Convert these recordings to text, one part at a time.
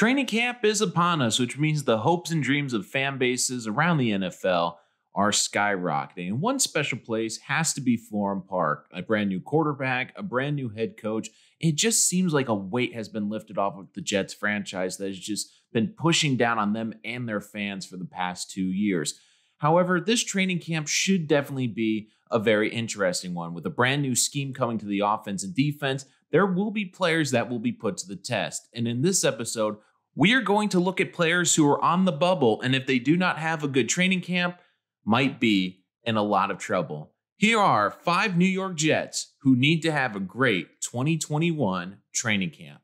Training camp is upon us, which means the hopes and dreams of fan bases around the NFL are skyrocketing. And one special place has to be Florham Park. A brand new quarterback, a brand new head coach. It just seems like a weight has been lifted off of the Jets franchise that has just been pushing down on them and their fans for the past 2 years. However, this training camp should definitely be a very interesting one. With a brand new scheme coming to the offense and defense, there will be players that will be put to the test. And in this episode, we are going to look at players who are on the bubble, and if they do not have a good training camp, might be in a lot of trouble. Here are 5 New York Jets who need to have a great 2021 training camp.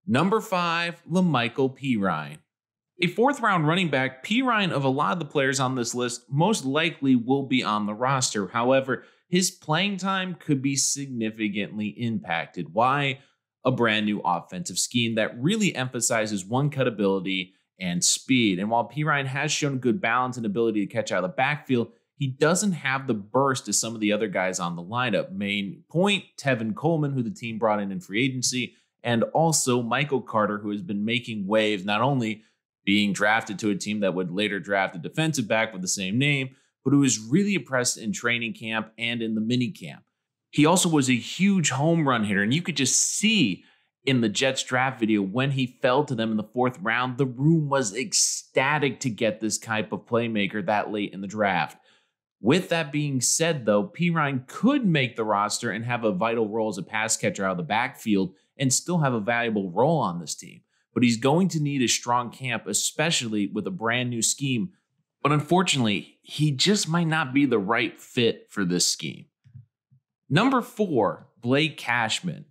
Number 5, La'Mical Perine. A 4th-round running back, Perine, of a lot of the players on this list, most likely will be on the roster. However, his playing time could be significantly impacted. Why? A brand new offensive scheme that really emphasizes one-cut ability and speed. And while Perine has shown good balance and ability to catch out of the backfield, he doesn't have the burst as some of the other guys on the lineup. Main point, Tevin Coleman, who the team brought in free agency, and also Michael Carter, who has been making waves, not only being drafted to a team that would later draft a defensive back with the same name, but who was really impressed in training camp and in the mini camp. He also was a huge home run hitter, and you could just see in the Jets draft video when he fell to them in the 4th round, the room was ecstatic to get this type of playmaker that late in the draft. With that being said, though, Perine could make the roster and have a vital role as a pass catcher out of the backfield and still have a valuable role on this team. But he's going to need a strong camp, especially with a brand new scheme. But unfortunately, he just might not be the right fit for this scheme. Number 4, Blake Cashman.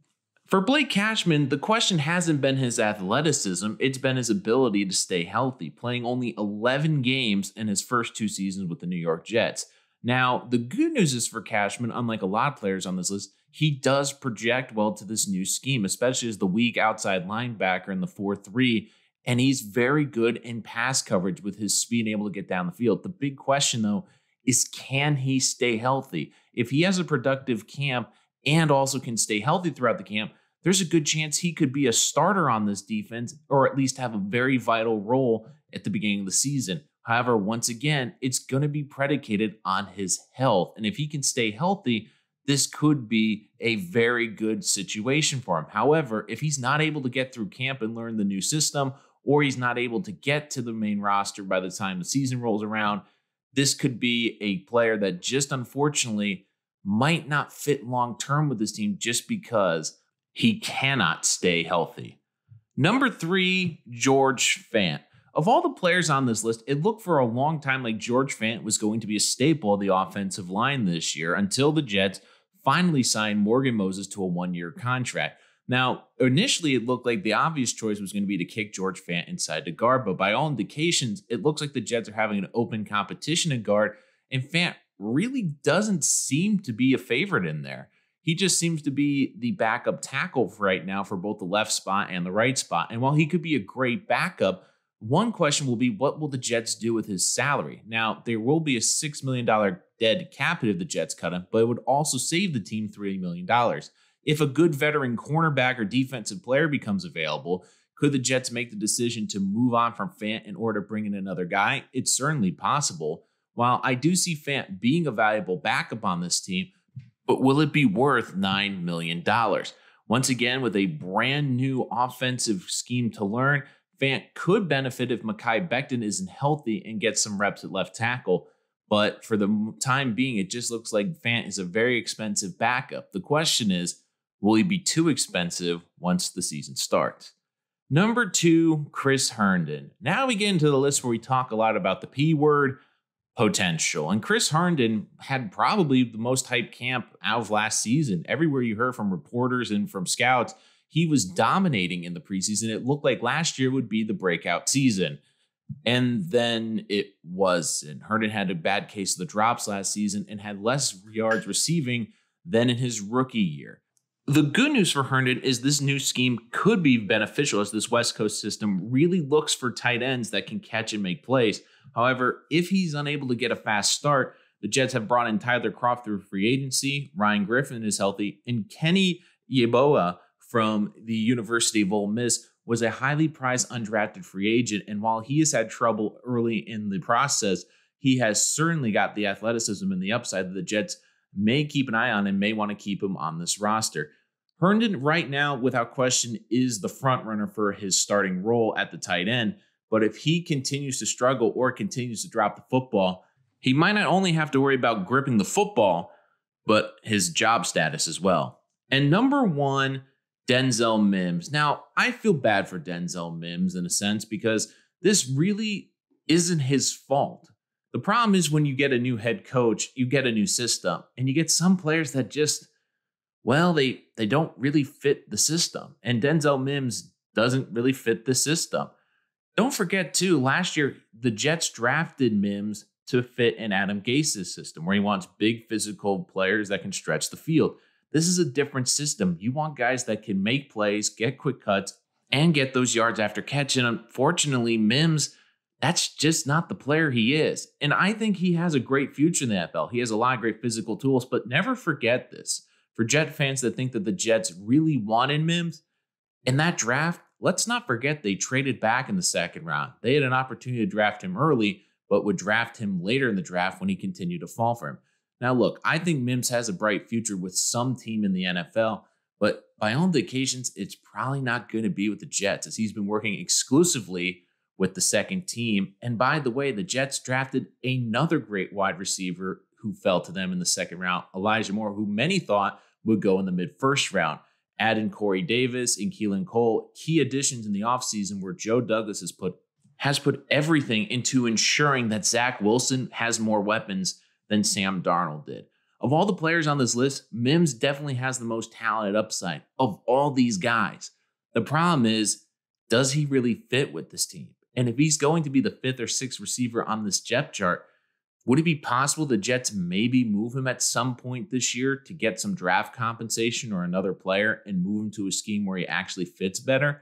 For Blake Cashman, the question hasn't been his athleticism, it's been his ability to stay healthy, playing only 11 games in his first 2 seasons with the New York Jets. Now, the good news is for Cashman, unlike a lot of players on this list, he does project well to this new scheme, especially as the weak outside linebacker in the 4-3, and he's very good in pass coverage with his speed and able to get down the field. The big question, though, is can he stay healthy? If he has a productive camp and also can stay healthy throughout the camp, there's a good chance he could be a starter on this defense or at least have a very vital role at the beginning of the season. However, once again, it's going to be predicated on his health. And if he can stay healthy, this could be a very good situation for him. However, if he's not able to get through camp and learn the new system, or he's not able to get to the main roster by the time the season rolls around, this could be a player that just unfortunately might not fit long-term with this team just because he cannot stay healthy. Number 3, George Fant. Of all the players on this list, it looked for a long time like George Fant was going to be a staple of the offensive line this year until the Jets finally signed Morgan Moses to a 1-year contract. Now, initially, it looked like the obvious choice was going to be to kick George Fant inside to guard, but by all indications, it looks like the Jets are having an open competition at guard, and Fant really doesn't seem to be a favorite in there. He just seems to be the backup tackle for right now for both the left spot and the right spot. And while he could be a great backup, one question will be, what will the Jets do with his salary? Now, there will be a $6 million dead cap hit if the Jets cut him, but it would also save the team $3 million. If a good veteran cornerback or defensive player becomes available, could the Jets make the decision to move on from Fant in order to bring in another guy? It's certainly possible. While I do see Fant being a valuable backup on this team, but will it be worth $9 million? Once again, with a brand new offensive scheme to learn, Fant could benefit if Mekhi Becton isn't healthy and gets some reps at left tackle. But for the time being, it just looks like Fant is a very expensive backup. The question is, will he be too expensive once the season starts? Number 2, Chris Herndon. Now we get into the list where we talk a lot about the P word, potential. And Chris Herndon had probably the most hyped camp out of last season. Everywhere you heard from reporters and from scouts, he was dominating in the preseason. It looked like last year would be the breakout season. And then it wasn't. Herndon had a bad case of the drops last season and had less yards receiving than in his rookie year. The good news for Herndon is this new scheme could be beneficial as this West Coast system really looks for tight ends that can catch and make plays. However, if he's unable to get a fast start, the Jets have brought in Tyler Kroft through free agency, Ryan Griffin is healthy, and Kenny Yeboah from the University of Ole Miss was a highly prized undrafted free agent. And while he has had trouble early in the process, he has certainly got the athleticism and the upside that the Jets may keep an eye on and may want to keep him on this roster. Herndon right now, without question, is the front runner for his starting role at the tight end. But if he continues to struggle or continues to drop the football, he might not only have to worry about gripping the football, but his job status as well. And number one, Denzel Mims. Now, I feel bad for Denzel Mims in a sense because this really isn't his fault. The problem is when you get a new head coach, you get a new system, and you get some players that just, well, they don't really fit the system. And Denzel Mims doesn't really fit the system. Don't forget, too, last year, the Jets drafted Mims to fit in Adam Gase's system, where he wants big physical players that can stretch the field. This is a different system. You want guys that can make plays, get quick cuts, and get those yards after catch. And unfortunately, Mims, that's just not the player he is. And I think he has a great future in the NFL. He has a lot of great physical tools, but never forget this. For Jet fans that think that the Jets really wanted Mims, in that draft, let's not forget they traded back in the second round. They had an opportunity to draft him early, but would draft him later in the draft when he continued to fall for him. Now, look, I think Mims has a bright future with some team in the NFL, but by all indications, it's probably not going to be with the Jets, as he's been working exclusively with the second team. And by the way, the Jets drafted another great wide receiver who fell to them in the second round, Elijah Moore, who many thought would go in the mid-first round. Add in Corey Davis and Keelan Cole, key additions in the offseason where Joe Douglas has put everything into ensuring that Zach Wilson has more weapons than Sam Darnold did. Of all the players on this list, Mims definitely has the most talented upside of all these guys. The problem is, does he really fit with this team? And if he's going to be the fifth or sixth receiver on this depth chart, would it be possible the Jets maybe move him at some point this year to get some draft compensation or another player and move him to a scheme where he actually fits better?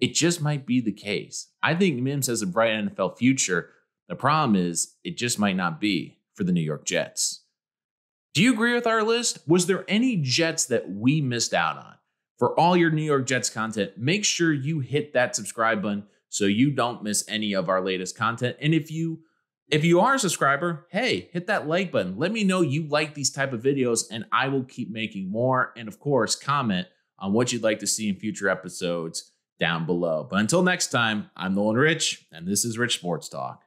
It just might be the case. I think Mims has a bright NFL future. The problem is, it just might not be for the New York Jets. Do you agree with our list? Was there any Jets that we missed out on? For all your New York Jets content, make sure you hit that subscribe button so you don't miss any of our latest content. And if you are a subscriber, hey, hit that like button. Let me know you like these type of videos and I will keep making more. And of course, comment on what you'd like to see in future episodes down below. But until next time, I'm Nolan Rich, and this is Rich Sports Talk.